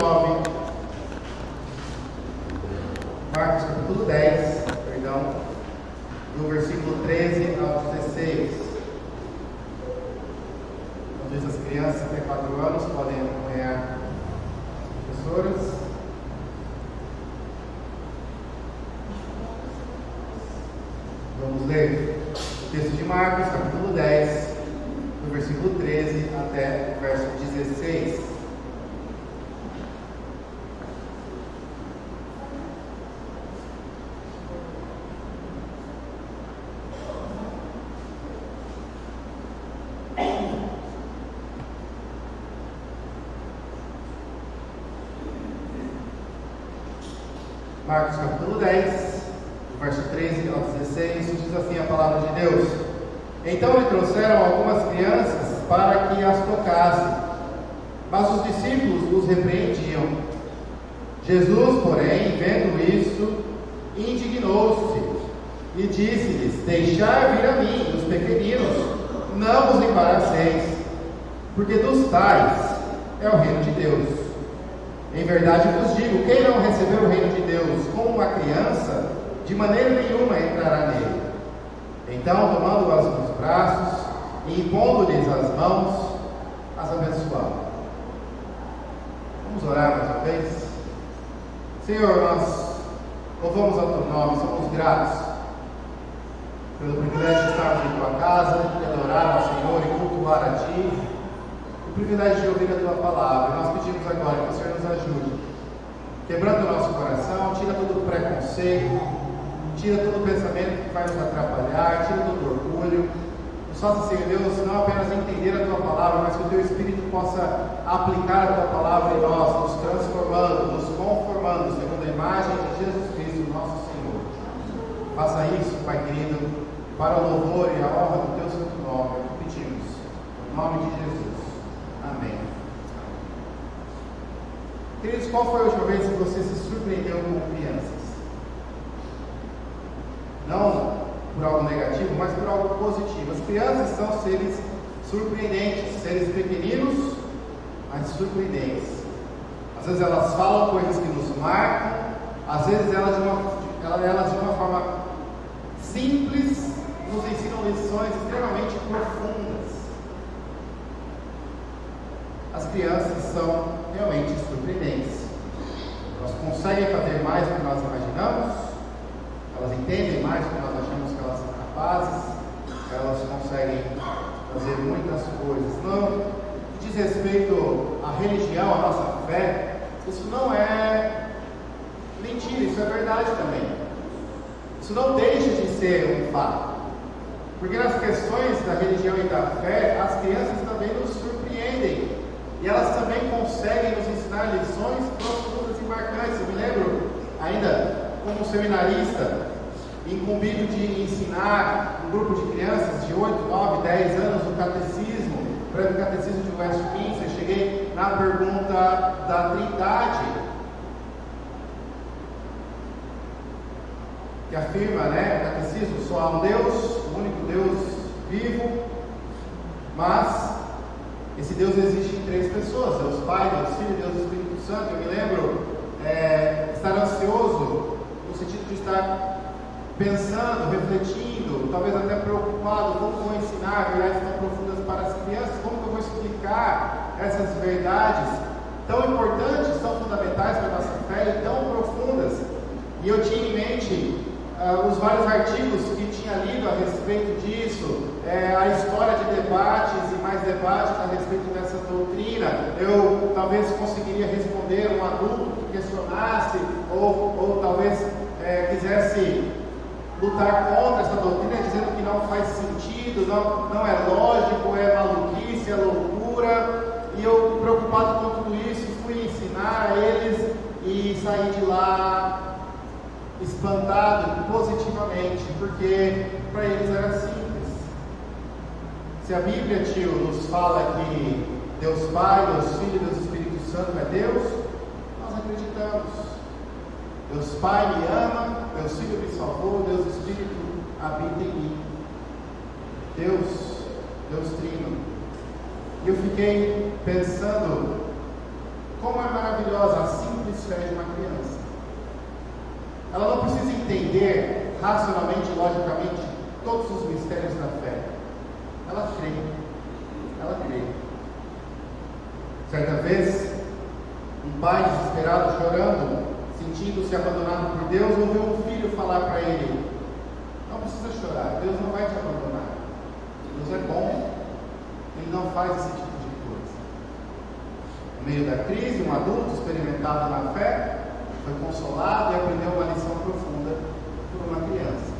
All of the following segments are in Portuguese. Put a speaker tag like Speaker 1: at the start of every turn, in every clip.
Speaker 1: 9, Marcos capítulo 10, perdão, do versículo 13 ao 16. Onde as crianças até 4 anos podem acompanhar as professoras. Vamos ler o texto de Marcos, capítulo 10, do versículo 13 até o verso 16. Marcos capítulo 10, do verso 13 ao 16, diz assim a palavra de Deus: Então lhe trouxeram algumas crianças para que as tocasse, mas os discípulos os repreendiam. Jesus, porém, vendo isso, indignou-se e disse-lhes: Deixai vir a mim os pequeninos, não vos embaraceis, porque dos tais é o reino de Deus. Em verdade vos digo, quem não receber o reino de Deus como uma criança, de maneira nenhuma entrará nele. Então, tomando-as nos braços e impondo-lhes as mãos, as abençoava. Vamos orar mais uma vez? Senhor, nós louvamos ao teu nome, somos gratos pelo privilégio de estarmos em tua casa, de adorar ao Senhor e cultuar a ti, o privilégio de ouvir a tua palavra. Nós pedimos agora que o Senhor nos ajude, quebrando o nosso coração, tira todo o preconceito, tira todo o pensamento que vai nos atrapalhar, tira todo o orgulho. Nos faça, Senhor Deus, não apenas entender a tua palavra, mas que o teu Espírito possa aplicar a tua palavra em nós, nos transformando, nos conformando segundo a imagem de Jesus Cristo, nosso Senhor. Faça isso, Pai querido, para o louvor e a honra do teu santo nome. É o que pedimos, em nome de Jesus. Amém. Queridos, qual foi a última vez que você se surpreendeu com crianças? Não por algo negativo, mas por algo positivo. As crianças são seres surpreendentes, seres pequeninos, mas surpreendentes. Às vezes elas falam coisas que nos marcam, às vezes elas de uma forma simples nos ensinam lições extremamente profundas. As crianças são realmente surpreendentes. Elas conseguem fazer mais do que nós imaginamos, elas entendem mais do que nós achamos que elas são capazes, elas conseguem fazer muitas coisas. No que diz respeito à religião, à nossa fé, isso não é mentira, isso é verdade também. Isso não deixa de ser um fato. Porque nas questões da religião e da fé, as crianças também nos surpreendem. E elas também conseguem nos ensinar lições profundas e marcantes. Eu me lembro, ainda como seminarista, incumbido de ensinar um grupo de crianças de 8, 9, 10 anos o catecismo, o catecismo de Westminster. Eu cheguei na pergunta da Trindade, que afirma, o catecismo, só há um Deus, o único Deus vivo, mas esse Deus existe em 3 pessoas: Deus Pai, Deus Filho e Deus Espírito Santo. Eu me lembro estar ansioso, no sentido de estar pensando, refletindo, talvez até preocupado, como vou ensinar verdades tão profundas para as crianças, como que eu vou explicar essas verdades tão importantes, tão fundamentais para a nossa fé e tão profundas. E eu tinha em mente os vários artigos que tinha lido a respeito disso, a história de debates e mais debates a respeito dessa doutrina. Eu talvez conseguiria responder um adulto que questionasse ou talvez quisesse lutar contra essa doutrina, dizendo que não faz sentido, não é lógico, é maluquice, é loucura. E eu, preocupado com tudo isso, fui ensinar a eles e saí de lá espantado positivamente, porque para eles era simples. Se a Bíblia, tio, nos fala que Deus Pai, Deus Filho e Deus Espírito Santo é Deus, nós acreditamos. Deus Pai me ama, Deus Filho me salvou, Deus Espírito habita em mim. Deus Trino. E eu fiquei pensando como é maravilhosa elas a simples fé de uma criança. Ela não precisa entender racionalmente, logicamente, todos os mistérios da fé. Ela crê. Ela crê. Certa vez, um pai desesperado, chorando, sentindo-se abandonado por Deus, ouviu um filho falar para ele: não precisa chorar, Deus não vai te abandonar. Deus é bom, Ele não faz esse tipo de coisa. No meio da crise, um adulto experimentado na fé foi consolado e aprendeu uma lição profunda por uma criança.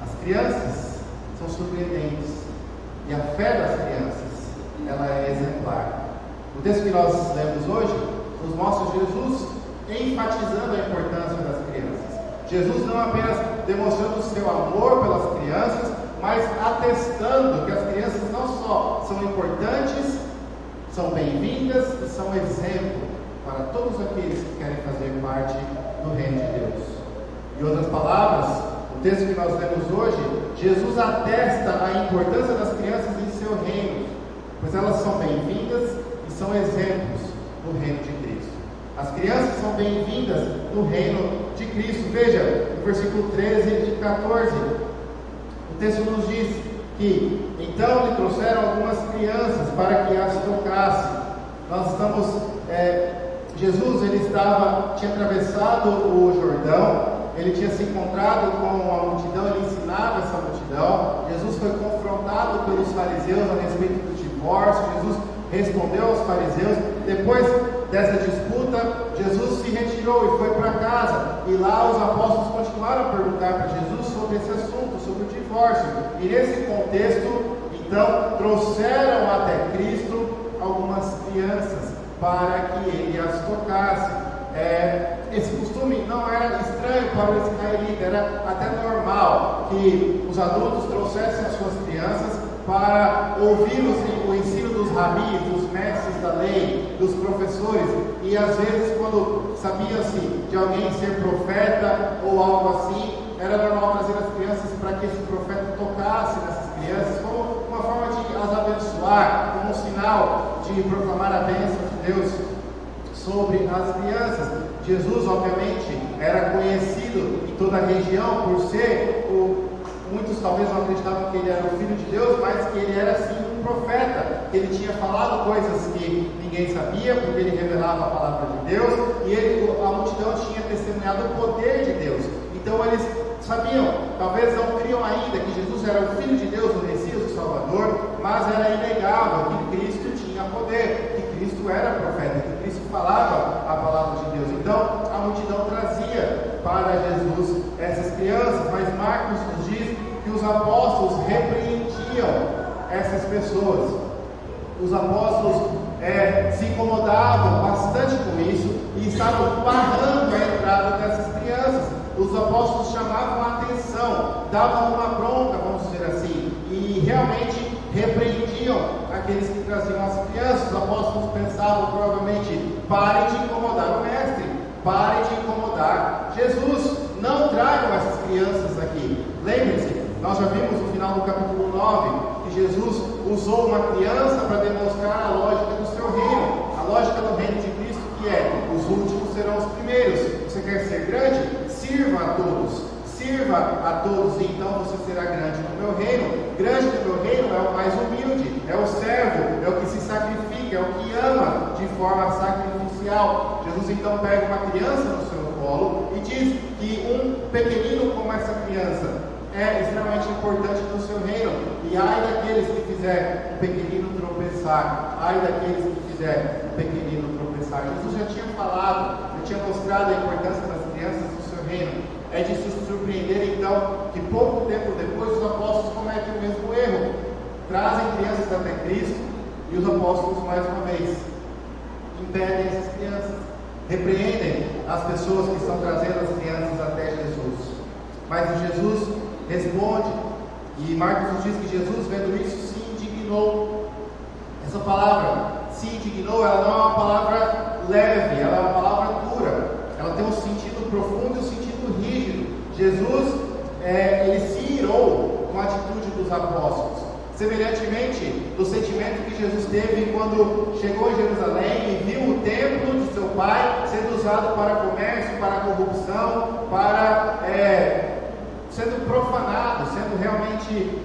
Speaker 1: As crianças são surpreendentes e a fé das crianças, ela é exemplar. O texto que nós lemos hoje nos mostra Jesus enfatizando a importância das crianças. Jesus não apenas demonstrando o seu amor pelas crianças, mas atestando que as crianças não só são importantes, são bem-vindas e são exemplo para todos aqueles que querem fazer parte do reino de Deus. Em outras palavras, o texto que nós lemos hoje, Jesus atesta a importância das crianças em seu reino, pois elas são bem-vindas e são exemplos do reino de Cristo. As crianças são bem-vindas no reino de Cristo. Veja, no versículo 13 e 14, o texto nos diz que então lhe trouxeram algumas crianças para que as tocasse. Nós estamos, Jesus tinha atravessado o Jordão, ele tinha se encontrado com a multidão, ele ensinava essa multidão. Jesus foi confrontado pelos fariseus a respeito do divórcio. Jesus respondeu aos fariseus. Depois dessa disputa, Jesus se retirou e foi para casa, e lá os apóstolos continuaram a perguntar para Jesus sobre esse assunto, sobre o divórcio. E nesse contexto, então, trouxeram até Cristo algumas crianças para que ele as tocasse. Esse costume não era estranho para o israelita, era até normal que os adultos trouxessem as suas crianças para ouvir o ensino dos rabis, dos mestres da lei, dos professores. E às vezes, quando sabia-se de alguém ser profeta ou algo assim, era normal trazer as crianças para que esse profeta tocasse nessas crianças, como uma forma de as abençoar, como um sinal de proclamar a bênção de Deus sobre as crianças. Jesus, obviamente, era conhecido em toda a região por ser muitos talvez não acreditavam que ele era o Filho de Deus, mas que ele era sim um profeta, que ele tinha falado coisas que ninguém sabia, porque ele revelava a palavra de Deus, e a multidão tinha testemunhado o poder de Deus. Então eles sabiam, talvez não criam ainda que Jesus era o Filho de Deus, o Messias, o Salvador, mas era inegável que Cristo tinha poder, que Cristo era profeta, que Cristo falava a palavra de Deus. Então a multidão trazia para Jesus essas crianças, mas Marcos nos diz que os apóstolos repreendiam essas pessoas. Os apóstolos se incomodavam bastante com isso e estavam barrando a entrada dessas crianças. Os apóstolos chamavam a atenção, davam uma bronca, vamos dizer assim, e realmente repreendiam aqueles que traziam as crianças. Os apóstolos pensavam provavelmente: parem de incomodar o mestre, parem de incomodar Jesus, não tragam essas crianças aqui. Lembre-se, nós já vimos no final do capítulo 9 que Jesus usou uma criança para demonstrar a lógica do seu reino, a lógica do reino de Cristo, que é: os últimos serão os primeiros. Você quer ser grande? Sirva a todos. Sirva a todos, e então você será grande no meu reino. Grande no meu reino é o mais humilde, é o servo, é o que se sacrifica, é o que ama de forma sacrificial. Jesus então pega uma criança no seu colo e diz que um pequenino como essa criança é extremamente importante no seu reino. E ai daqueles que fizer um pequenino tropeçar, ai daqueles que fizer um pequenino tropeçar. Jesus já tinha falado, já tinha mostrado a importância das crianças no seu reino. É de se surpreender então que pouco tempo depois os apóstolos cometem o mesmo erro, trazem crianças até Cristo, e os apóstolos mais uma vez impedem essas crianças, repreendem as pessoas que estão trazendo as crianças até Jesus. Mas Jesus responde, e Marcos nos diz que Jesus, vendo isso, se indignou. Essa palavra, se indignou, ela não é uma palavra leve, ela é uma palavra dura, ela tem um sentido profundo e um sentido rígido. Jesus, ele se irou com a atitude dos apóstolos, semelhantemente do sentimento que Jesus teve quando chegou em Jerusalém e viu o templo de seu pai usado para comércio, para corrupção, para sendo profanado, sendo realmente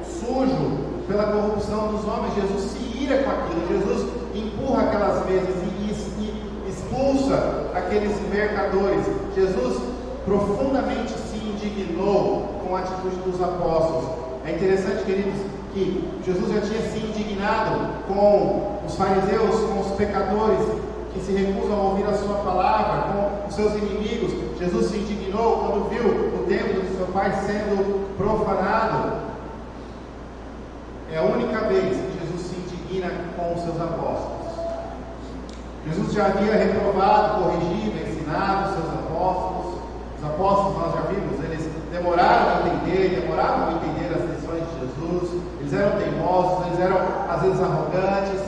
Speaker 1: sujo pela corrupção dos homens. Jesus se ira com aquilo, Jesus empurra aquelas mesas e expulsa aqueles mercadores. Jesus profundamente se indignou com a atitude dos apóstolos. É interessante, queridos, que Jesus já tinha se indignado com os fariseus, com os pecadores que se recusam a ouvir a sua palavra, com os seus inimigos. Jesus se indignou quando viu o templo de seu Pai sendo profanado. É a única vez que Jesus se indigna com os seus apóstolos. Jesus já havia reprovado, corrigido, ensinado os seus apóstolos. Os apóstolos, nós já vimos, eles demoraram a entender as lições de Jesus. Eles eram teimosos, eles eram às vezes arrogantes,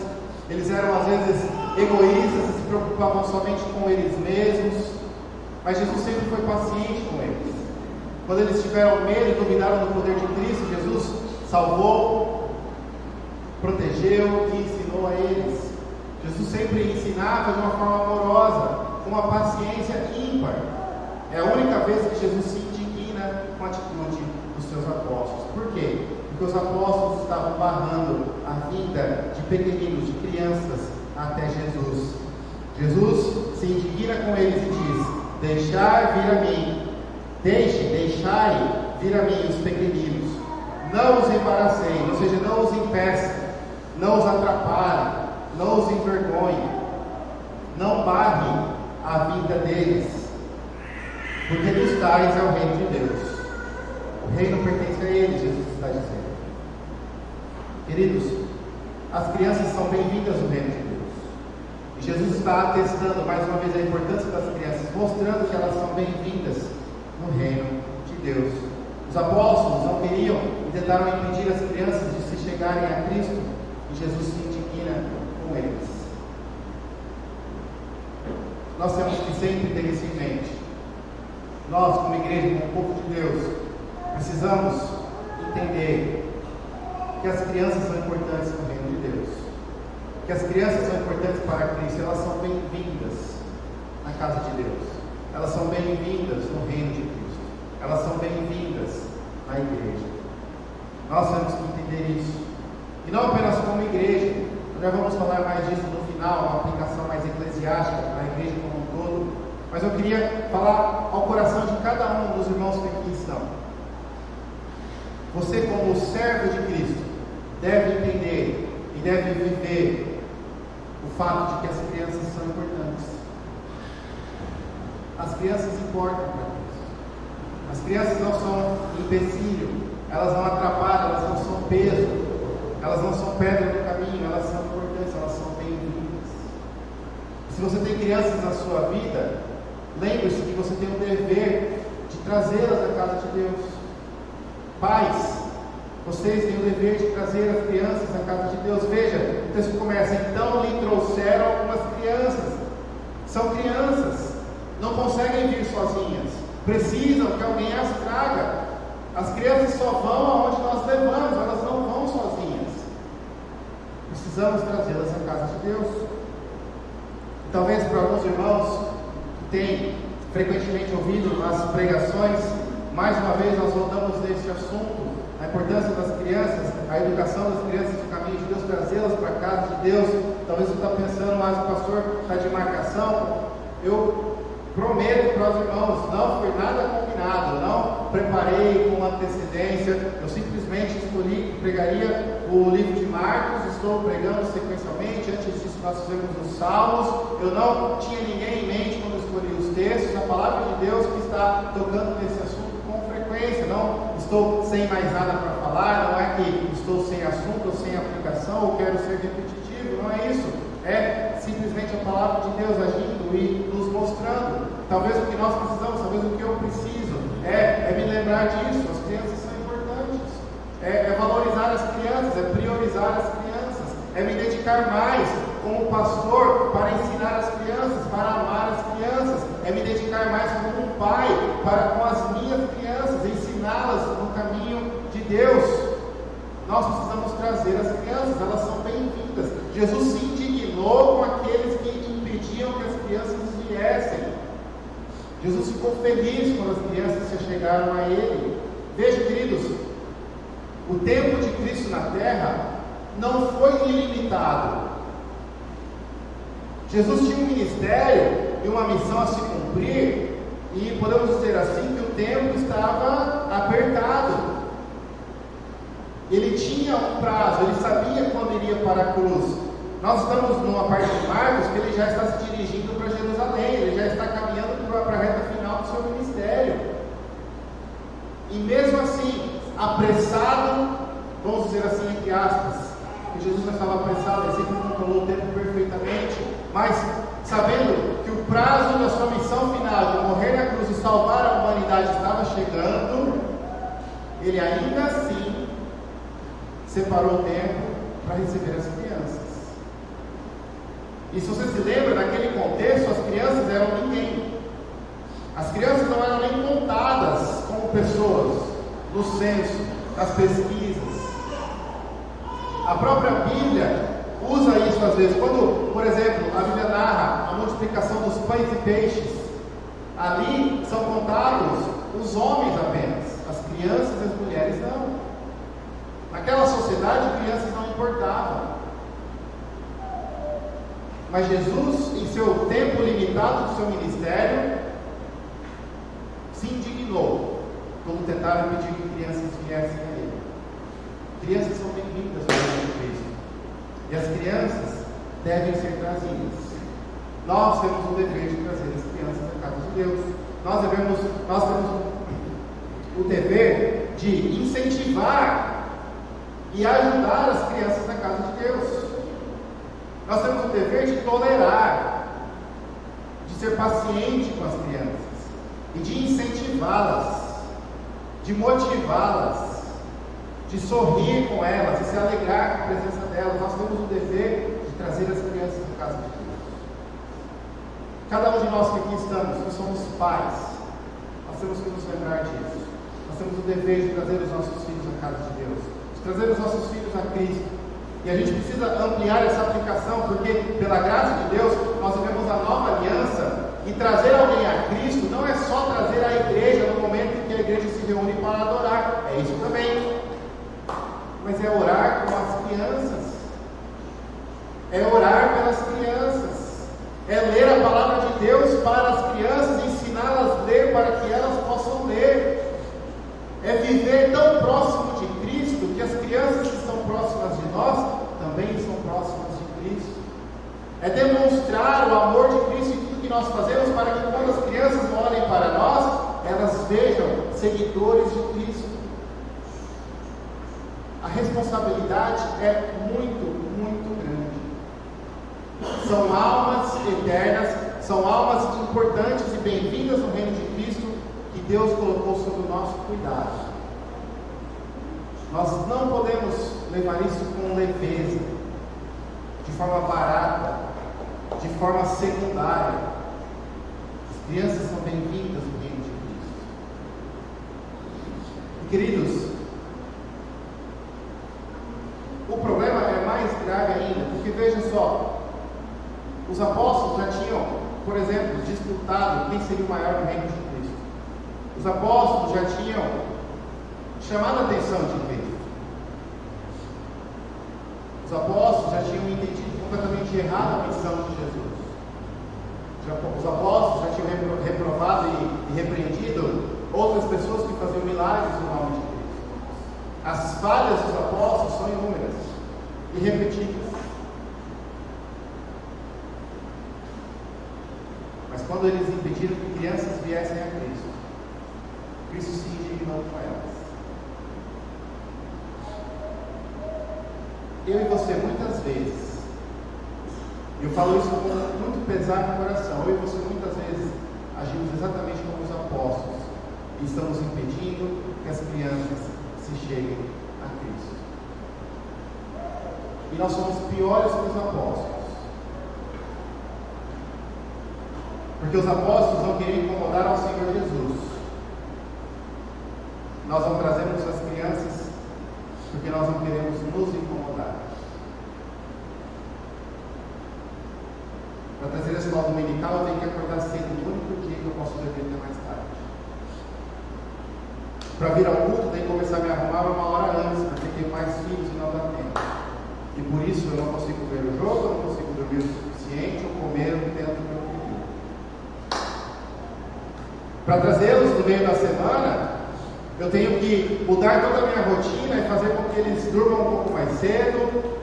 Speaker 1: eles eram às vezes egoístas, se preocupavam somente com eles mesmos. Mas Jesus sempre foi paciente com eles. Quando eles tiveram medo e duvidaram do poder de Cristo, Jesus salvou, protegeu e ensinou a eles. Jesus sempre ensinava de uma forma amorosa, com uma paciência ímpar. É a única vez que Jesus se indigna com a atitude dos seus apóstolos. Por quê? Porque os apóstolos estavam barrando a vinda de pequeninos, de crianças, até Jesus. Jesus se indigna com eles e diz: deixai vir a mim, deixai vir a mim os pequeninos, não os embaraceis, ou seja, não os impeçam, não os atrapalhem, não os envergonhem, não barrem a vida deles, porque dos tais é o reino de Deus. O reino pertence a eles, Jesus está dizendo. Queridos, as crianças são bem-vindas no reino de Deus. E Jesus está atestando mais uma vez a importância das crianças, mostrando que elas são bem-vindas no reino de Deus. Os apóstolos não queriam e tentaram impedir as crianças de se chegarem a Cristo, e Jesus se indigna com eles. Nós temos que sempre ter isso em mente. Nós, como igreja, como povo de Deus, precisamos entender que as crianças são importantes no reino de Deus, que as crianças são importantes para Cristo. Elas são bem-vindas na casa de Deus, elas são bem-vindas no reino de Cristo, elas são bem-vindas na igreja. Nós temos que entender isso, e não apenas como igreja. Já vamos falar mais disso no final, uma aplicação mais eclesiástica para a igreja como um todo. Mas eu queria falar ao coração de cada um dos irmãos que aqui estão. Você, como servo de Cristo, deve entender e deve viver o fato de que as crianças são importantes. As crianças importam para Deus. As crianças não são empecilho, elas não atrapalham, elas não são peso, elas não são pedra no caminho, elas são importantes, elas são bem-vindas. Se você tem crianças na sua vida, lembre-se que você tem o dever de trazê-las à casa de Deus. Pais, vocês têm o dever de trazer as crianças à casa de Deus. Veja, o texto começa: então lhe trouxeram algumas crianças. São crianças, não conseguem vir sozinhas, precisam que alguém as traga. As crianças só vão aonde nós levamos, elas não vão sozinhas. Precisamos trazê-las à casa de Deus. E talvez para alguns irmãos que têm frequentemente ouvido as pregações, mais uma vez nós voltamos nesse assunto, a importância das crianças, a educação das crianças do caminho de Deus, trazê-las para a casa de Deus. Talvez você está pensando, mas o pastor está de marcação. Eu prometo para os irmãos, não foi nada combinado, não preparei com antecedência, eu simplesmente escolhi que pregaria o livro de Marcos, estou pregando sequencialmente. Antes disso nós fizemos os Salmos, eu não tinha ninguém em mente quando escolhi os textos. A palavra de Deus que está tocando nesse assunto com frequência. Não estou sem mais nada para falar, não é que estou sem assunto ou sem aplicação ou quero ser repetitivo, não é isso. É simplesmente a palavra de Deus agindo e nos mostrando. Talvez o que nós precisamos, talvez o que eu preciso é me lembrar disso. As crianças são importantes, é valorizar as crianças, é priorizar as crianças, é me dedicar mais como pastor para ensinar as crianças, para amar as crianças, é me dedicar mais como um pai para com as minhas crianças, ensiná-las no caminho de Deus. Nós precisamos trazer as crianças, elas são bem-vindas. Jesus se indignou com aqueles que impediam que as crianças viessem. Jesus ficou feliz quando as crianças se chegaram a Ele. Veja, queridos, o tempo de Cristo na terra não foi ilimitado. Jesus tinha um ministério e uma missão a se cumprir, e podemos dizer assim que o tempo estava apertado. Ele tinha um prazo, ele sabia quando iria para a cruz. Nós estamos numa parte de Marcos que ele já está se dirigindo para Jerusalém, ele já está caminhando para a reta final do seu ministério. E mesmo assim, apressado, vamos dizer assim, entre aspas, que Jesus não estava apressado, ele sempre controlou o tempo perfeitamente, mas sabendo que o prazo da sua missão final, de morrer na cruz e salvar a humanidade, estava chegando, ele ainda assim separou o tempo para receber as crianças. E se você se lembra, naquele contexto, as crianças eram ninguém. As crianças não eram nem contadas como pessoas no censo, nas pesquisas. A própria Bíblia usa isso às vezes. Quando, por exemplo, a Bíblia narra a multiplicação dos pães e peixes, ali são contados os homens apenas, as crianças e as mulheres não. Naquela sociedade, crianças não importavam. Mas Jesus, em seu tempo limitado do seu ministério, se indignou quando tentaram pedir que crianças viessem a Ele. Crianças são bem-vindas ao reino de Cristo, e as crianças devem ser trazidas. Nós temos o dever de trazer as crianças à casa de Deus. Nós temos o dever de incentivar e ajudar as crianças na casa de Deus. Nós temos o dever de tolerar, de ser paciente com as crianças e de incentivá-las, de motivá-las, de sorrir com elas, de se alegrar com a presença delas. Nós temos o dever de trazer as crianças na casa de Deus. Cada um de nós que aqui estamos, que somos pais, nós temos que nos lembrar disso. Nós temos o dever de trazer os nossos filhos à casa de Deus, de trazer os nossos filhos a Cristo. E a gente precisa ampliar essa aplicação, porque pela graça de Deus, nós vivemos a nova aliança, e trazer alguém a Cristo não é só trazer a igreja no momento em que a igreja se reúne para adorar, é isso também, mas é orar com as crianças, é orar pelas crianças, é ler a palavra de Deus para as crianças, ensiná-las a ler para que elas possam ler, é viver tão próximo de Cristo que as crianças que estão próximas de nós também são próximas de Cristo. É demonstrar o amor de Cristo em tudo que nós fazemos, para que quando as crianças olhem para nós, elas vejam seguidores de Cristo. A responsabilidade é muito, muito grande. São almas eternas, são almas importantes e bem-vindas no reino de Cristo, que Deus colocou sob o nosso cuidado. Nós não podemos levar isso com leveza, de forma barata, de forma secundária. As crianças são bem-vindas no reino de Cristo. E, queridos, o problema é mais grave ainda, porque veja só, os apóstolos já tinham, por exemplo, disputado quem seria o maior no reino de Cristo. Os apóstolos já tinham chamado a atenção de Cristo. Os apóstolos já tinham entendido completamente errado a missão de Jesus. Os apóstolos já tinham reprovado e repreendido outras pessoas que faziam milagres no nome de Cristo. As falhas dos apóstolos são inúmeras e repetidas. Mas quando eles impediram que crianças viessem a Cristo, Cristo se indignou com elas. Eu e você, muitas vezes, eu falo isso com muito pesar no coração, eu e você muitas vezes agimos exatamente como os apóstolos, e estamos impedindo que as crianças se cheguem a Cristo. E nós somos piores que os apóstolos, porque os apóstolos não queriam incomodar ao Senhor Jesus. Nós não trazemos as crianças porque nós não queremos nos incomodar. Para trazer a escola dominical, eu tenho que acordar cedo no único dia que eu posso beber até mais tarde. Para vir ao culto, tem que começar a me arrumar uma hora antes, porque tenho mais filhos e não dá tempo. E por isso eu não consigo ver o jogo, eu não consigo dormir o suficiente ou comer o tempo que eu queria. Para trazê-los no meio da semana, eu tenho que mudar toda a minha rotina e fazer com que eles durmam um pouco mais cedo.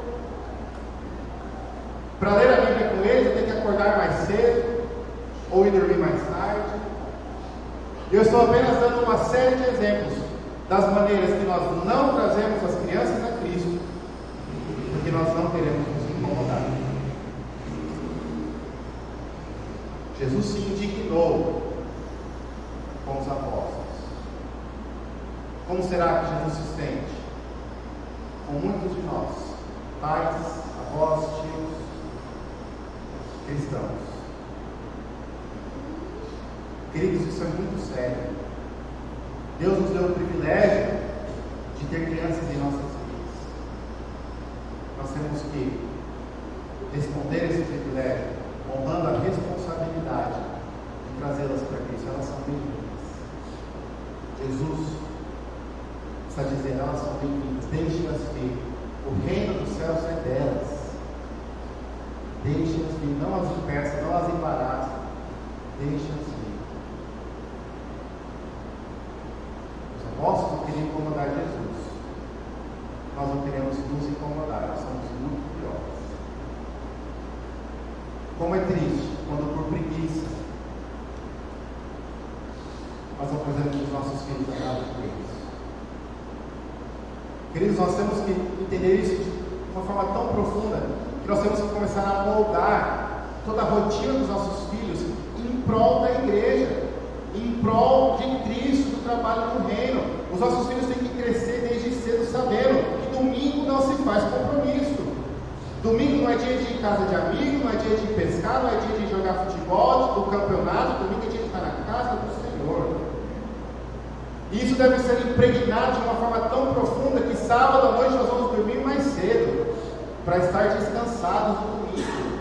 Speaker 1: Para ler a Bíblia com eles, eu tenho que acordar mais cedo ou ir dormir mais tarde. Eu estou apenas dando uma série de exemplos das maneiras que nós não trazemos as crianças a Cristo, porque nós não queremos nos incomodar. Jesus se indignou com os apóstolos. Como será que Jesus se sente com muitos de nós, pais, avós, tios, cristãos? Queridos, isso é muito sério. Deus nos deu o privilégio de ter crianças em nossas vidas. Nós temos que responder esse privilégio, honrando a responsabilidade de trazê-las para Cristo. Elas são bem-vindas. Jesus está dizendo, elas são bem-vindas. Deixe-as vir. O reino dos céus é delas. Deixe-as vir. Não as impeça, não as embaraça. Deixe-as vir. Os apóstolos queriam incomodar Jesus. Nós não queremos nos incomodar, nós somos muito piores. Como é triste quando por preguiça nós não fazemos os nossos filhos a nada de Deus. Queridos, nós temos que entender isso de uma forma tão profunda que nós temos que começar a moldar toda a rotina dos nossos filhos em prol da igreja, em prol de Cristo, do trabalho no reino. Os nossos filhos têm que crescer desde cedo sabendo que domingo não se faz compromisso. Domingo não é dia de ir em casa de amigo, não é dia de ir pescar, não é dia de jogar futebol, do campeonato. Domingo é dia de estar na casa do Senhor. E isso deve ser impregnado de uma forma tão profunda que sábado à noite nós vamos dormir mais cedo, para estar descansados no domingo.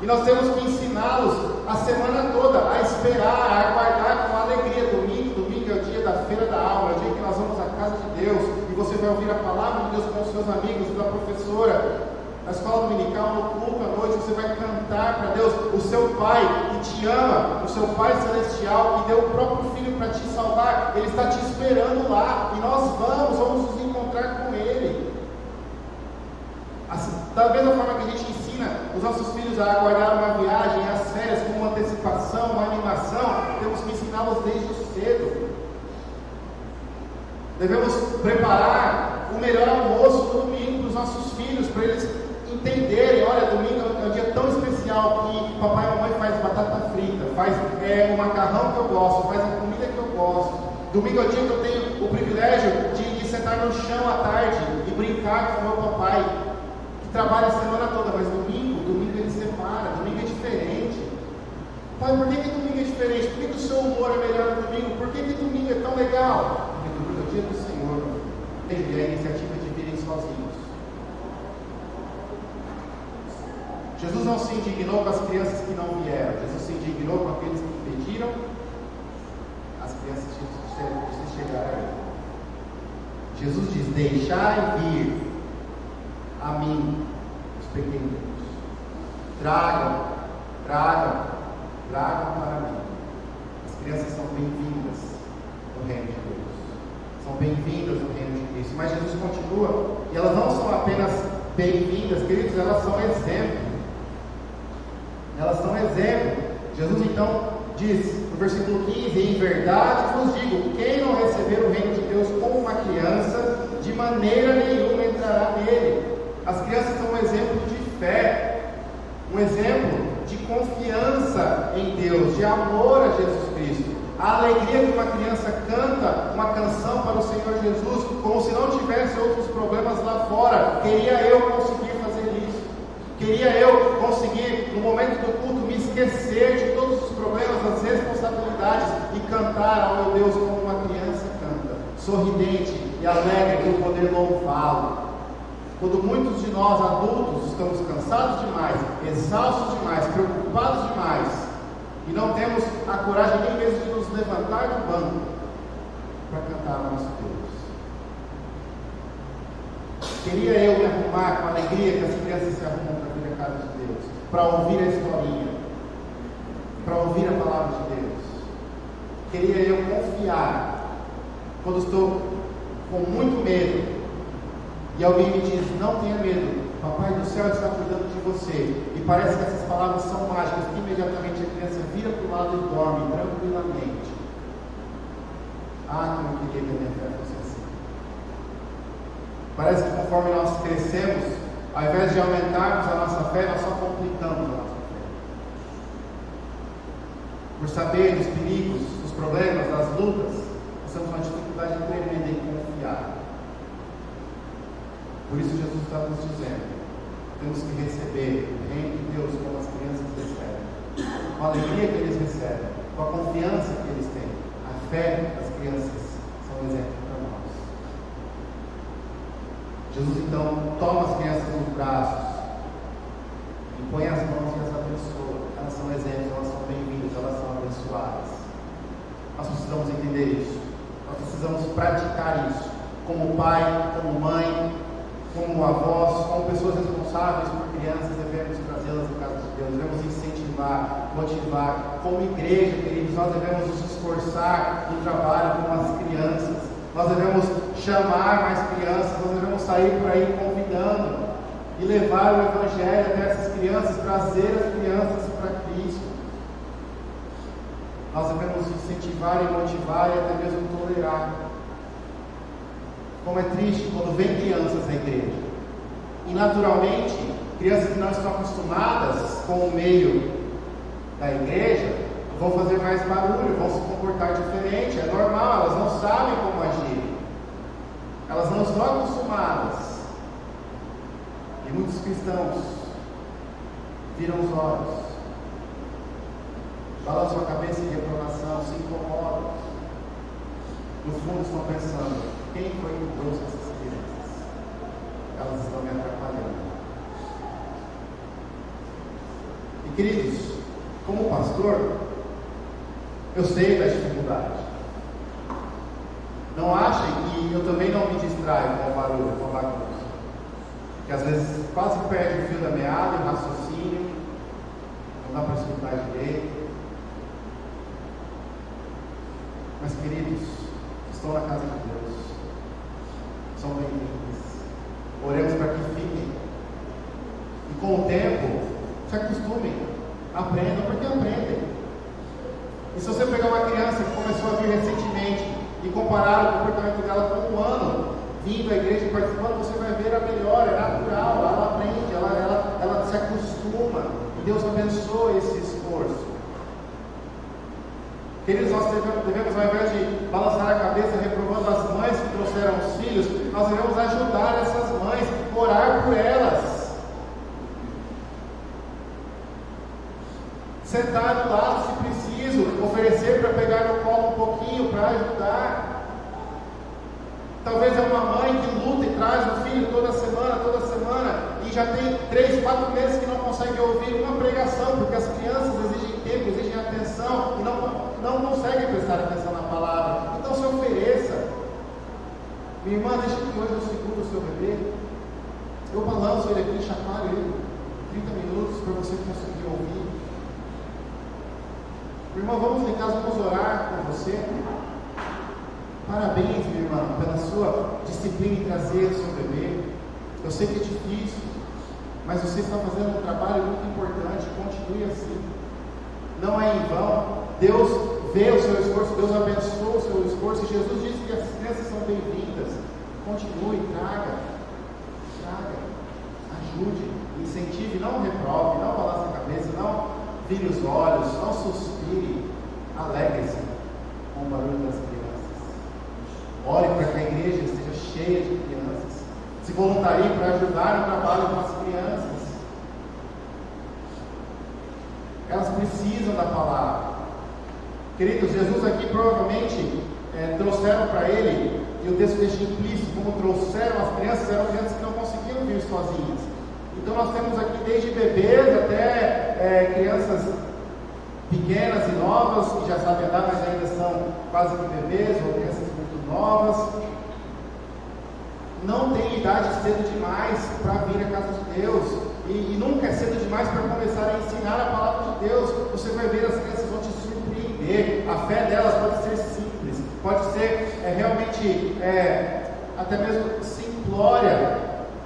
Speaker 1: E nós temos que ensiná-los a semana toda a esperar, a aguardar com alegria. Domingo é o dia da feira da alma, é o dia que nós vamos à casa de Deus, e você vai ouvir a palavra de Deus com os seus amigos, da professora. Na escola dominical, no culto à noite, você vai cantar para Deus. O seu Pai que te ama, o seu Pai celestial que deu o próprio Filho para te salvar, Ele está te esperando lá, e nós vamos nos encontrar com Ele. Assim, da mesma forma que a gente ensina os nossos filhos a aguardar uma viagem, as férias com uma antecipação, uma animação, temos que ensiná-los desde cedo. Devemos preparar o melhor almoço no domingo para os nossos filhos, para eles entenderem, olha, domingo é um dia tão especial que papai e mamãe faz batata frita, faz o macarrão que eu gosto, faz a comida que eu gosto. Domingo é o dia que eu tenho o privilégio de sentar no chão à tarde e brincar com o meu papai, que trabalha a semana toda, mas domingo ele separa, domingo é diferente. Pai, por que domingo é diferente? Por que o seu humor é melhor no domingo? Por que domingo é tão legal? Porque domingo é o dia do Senhor. Teve a iniciativa de virem sozinhos. Jesus não se indignou com as crianças que não vieram. Jesus se indignou com aqueles que impediram as crianças de chegar a Ele. Jesus diz, deixai vir a mim os pequeninos. Tragam para mim. As crianças são bem-vindas no reino de Deus. São bem-vindas no reino de Cristo. Mas Jesus continua, e elas não são apenas bem-vindas, queridos, elas são exemplo. Elas são exemplo. Jesus então diz no versículo 15, em verdade vos digo, quem não receber o reino de Deus como uma criança, de maneira nenhuma entrará nele. As crianças são um exemplo de fé, um exemplo de confiança em Deus, de amor a Jesus Cristo. A alegria que uma criança canta uma canção para o Senhor Jesus, como se não tivesse outros problemas lá fora. Queria eu conseguir fazer isso. Queria eu conseguir, no momento do culto, me esquecer de todos os problemas, das responsabilidades e cantar ao meu Deus como uma criança canta, sorridente e alegre, que eu poder louvá-lo. Quando muitos de nós adultos estamos cansados demais, exaustos demais, preocupados demais, e não temos a coragem nem mesmo levantar do banco para cantar ao nosso Deus. Queria eu me arrumar com a alegria que as crianças se arrumam para vir à casa de Deus, para ouvir a historinha, para ouvir a palavra de Deus. Queria eu confiar quando estou com muito medo e alguém me diz: não tenha medo, Papai do céu está cuidando de você. E parece que essas palavras são mágicas, que imediatamente a criança vira para o lado e dorme tranquilamente. Ah, como eu queria que a minha fé fosse assim. Parece que conforme nós crescemos, ao invés de aumentarmos a nossa fé, nós só complicamos a nossa fé. Por saber dos perigos, dos problemas, das lutas, nós temos uma dificuldade tremenda em confiar. Por isso Jesus está nos dizendo: temos que receber o reino de Deus como as crianças recebem, com a alegria que eles recebem, com a confiança que eles têm. A fé das crianças são um exemplo para nós. Jesus então toma as crianças nos braços e põe as mãos e as abençoa. Elas são exemplos, elas são bem-vindas, elas são abençoadas. Nós precisamos entender isso, nós precisamos praticar isso, como pai, como mãe, como avós, como pessoas responsáveis por crianças. Devemos trazê-las à casa de Deus, devemos incentivar, motivar. Como igreja, queridos, nós devemos nos esforçar no trabalho com as crianças, nós devemos chamar mais crianças, nós devemos sair por aí convidando e levar o Evangelho até essas crianças, trazer as crianças para Cristo. Nós devemos incentivar e motivar e até mesmo tolerar. Como é triste quando vem crianças na igreja e naturalmente crianças que não estão acostumadas com o meio da igreja vão fazer mais barulho, vão se comportar diferente. É normal, elas não sabem como agir, elas não estão acostumadas. E muitos cristãos viram os olhos, balançam a cabeça em reprovação, se incomodam. No fundo estão pensando: quem foi que trouxe essas crianças? Elas estão me atrapalhando. E queridos, como pastor, eu sei da dificuldade. Não achem que eu também não me distraio com o barulho, com a bagunça, que às vezes quase perde o fio da meada, o raciocínio, não dá para escutar direito. Mas queridos, estão na casa de Deus, são bem-vindos. Oremos para que fiquem. E com o tempo, se acostumem, aprendam, porque aprendem. E se você pegar uma criança que começou a vir recentemente e comparar o comportamento dela com um ano, vindo à igreja e participando, você vai ver a melhora, é natural, ela aprende, ela se acostuma. E Deus abençoa esse esforço. Queridos, nós devemos, ao invés de balançar a cabeça reprovando as mães que trouxeram os filhos, nós devemos ajudar essas mães, orar por elas, sentar do lado se preciso, oferecer para pegar no colo um pouquinho, para ajudar. Talvez é uma mãe que luta e traz o filho toda semana, e já tem 3, 4 meses que não consegue ouvir uma pregação, porque as crianças exigem tempo, exigem atenção, e não conseguem prestar atenção na palavra. Então se ofereça. Minha irmã, deixa que hoje eu seguro o seu bebê, eu balanço ele aqui, chacoalho ele 30 minutos para você conseguir ouvir. Minha irmã, vamos em casa, vamos orar com você. Parabéns, minha irmã, pela sua disciplina em trazer o seu bebê. Eu sei que é difícil, mas você está fazendo um trabalho muito importante. Continue assim, não é em vão. Deus vê o seu esforço, Deus abençoa o seu esforço, e Jesus disse que as crianças são bem-vindas. Continue, traga, ajude, incentive, não reprove, não balance a cabeça, não vire os olhos, não suspire, alegre-se com o barulho das crianças. Ore para que a igreja esteja cheia de crianças, se voluntarie para ajudar no trabalho com as crianças. Elas precisam da palavra. Queridos, Jesus aqui provavelmente trouxeram para ele, e o texto deixa implícito, como trouxeram as crianças, eram crianças que não conseguiam vir sozinhas. Então nós temos aqui desde bebês até crianças pequenas e novas, que já sabem andar, mas ainda são quase que bebês, ou crianças muito novas. Não tem idade cedo demais para vir à casa de Deus, e nunca é cedo demais para começar a ensinar a palavra de Deus. Você vai ver, as crianças vão te surpreender. A fé delas pode ser simples, pode ser realmente até mesmo simplória,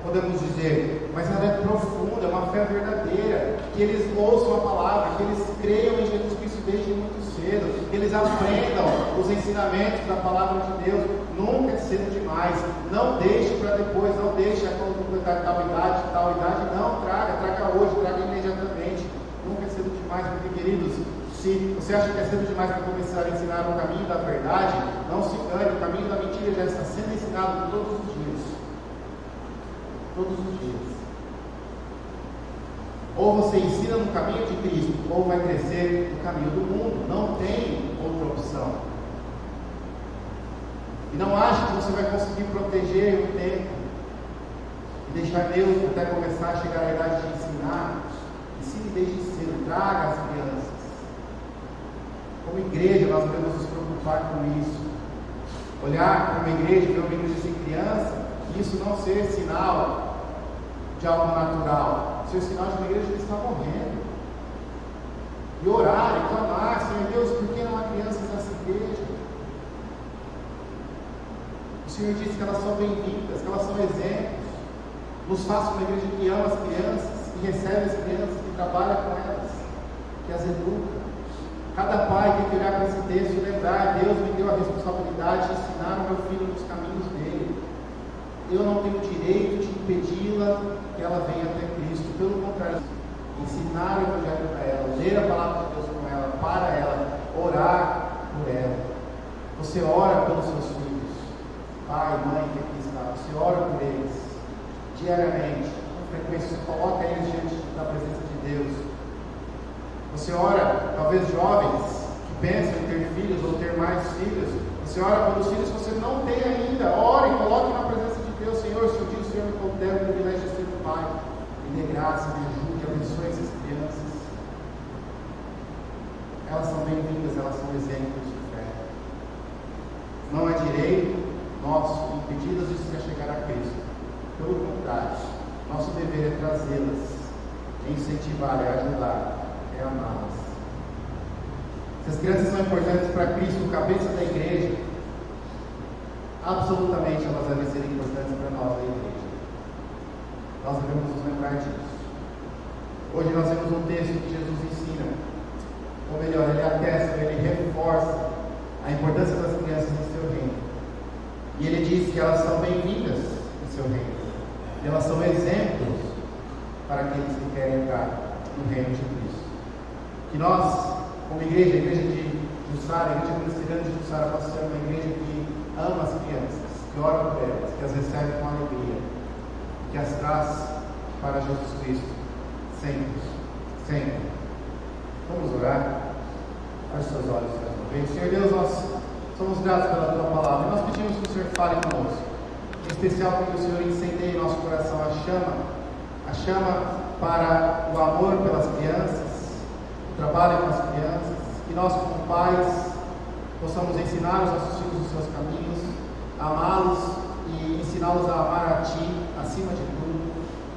Speaker 1: podemos dizer, mas ela é profunda, é uma fé verdadeira, que eles ouçam a palavra, que eles creiam em Jesus Cristo desde muito cedo, que eles aprendam os ensinamentos da palavra de Deus. Nunca é cedo demais. Não deixe para depois, não deixe quando completar tal idade, não, traga hoje, traga imediatamente. Nunca é cedo demais, porque, queridos, se você acha que é cedo demais para começar a ensinar o caminho da verdade, não se engane, o caminho da mentira já está sendo ensinado todos os dias. Todos os dias. Ou você ensina no caminho de Cristo, ou vai crescer no caminho do mundo. Não tem outra opção. E não ache que você vai conseguir proteger o tempo e deixar Deus até começar a chegar à idade de ensinar. Ensine desde cedo, traga as crianças. Como igreja, nós devemos nos preocupar com isso. Olhar para uma igreja, ver uma igreja sem criança, e isso não ser sinal de algo natural, ser sinal de uma igreja que está morrendo. E orar e clamar: Senhor Deus, por que não há crianças nessa igreja? O Senhor disse que elas são bem-vindas, que elas são exemplos. Nos faça uma igreja que ama as crianças, que recebe as crianças, que trabalha com elas, que as educa. Cada pai tem que olhar para esse texto e lembrar: Deus me deu a responsabilidade de ensinar o meu filho nos caminhos dele. Eu não tenho direito de impedi-la que ela venha até Cristo. Pelo contrário, ensinar o Evangelho para ela, ler a palavra de Deus com ela, para ela, orar por ela. Você ora pelos seus filhos, pai, mãe que aqui está, você ora por eles diariamente, com frequência, você coloca eles diante da presença de Deus. Você ora, talvez jovens que pensam em ter filhos ou ter mais filhos, você ora pelos filhos que você não tem ainda. Ore e coloque na presença de Deus: Senhor, se um dia o Senhor me considera o privilégio de ser um pai, me dê graça, me ajude, abençoe essas crianças. Elas são bem-vindas, elas são exemplos de fé. Não é direito nosso impedi-las de se chegar a Cristo. Pelo contrário, nosso dever é trazê-las, é incentivar, é ajudar, é amá-las. Se as crianças são importantes para Cristo, o cabeça da igreja, absolutamente elas devem ser importantes para nós, a igreja. Nós devemos nos lembrar disso. Hoje nós temos um texto que Jesus ensina, ou melhor, ele atesta, ele reforça a importância das crianças em seu reino. E ele diz que elas são bem-vindas em seu reino. E elas são exemplos para aqueles que querem entrar no reino de Cristo. Que nós, como igreja, a igreja de Jussara, a igreja presbiteriana de Jussara, possa ser uma igreja que ama as crianças, que ora por elas, que as recebe com alegria, que as traz para Jesus Cristo, sempre, sempre. Vamos orar? Feche seus olhos mais uma vez. Senhor Deus, nós somos gratos pela Tua palavra, e nós pedimos que o Senhor fale conosco, em especial que o Senhor incendeie em nosso coração a chama para o amor pelas crianças, o trabalho com as crianças, que nós como pais possamos ensinar os nossos filhos os seus caminhos, amá-los e ensiná-los a amar a Ti acima de tudo.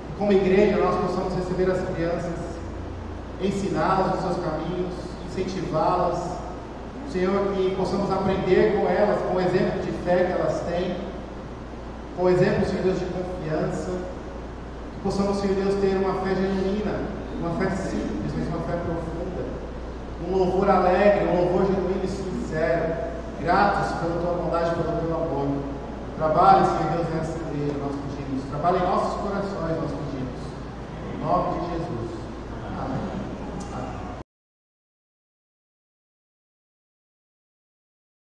Speaker 1: E como igreja nós possamos receber as crianças, ensiná-las os seus caminhos, incentivá-las, Senhor, que possamos aprender com elas, com o exemplo de fé que elas têm, com o exemplo, Senhor Deus, de confiança, que possamos, Senhor Deus, ter uma fé genuína, uma fé simples, mas uma fé profunda, um louvor alegre, um louvor genuíno e sincero, gratos pela Tua bondade, pelo Teu amor. Trabalhe, Senhor Deus, nessa igreja, nós pedimos, trabalhe em nossos corações, nós pedimos, em nome de Jesus.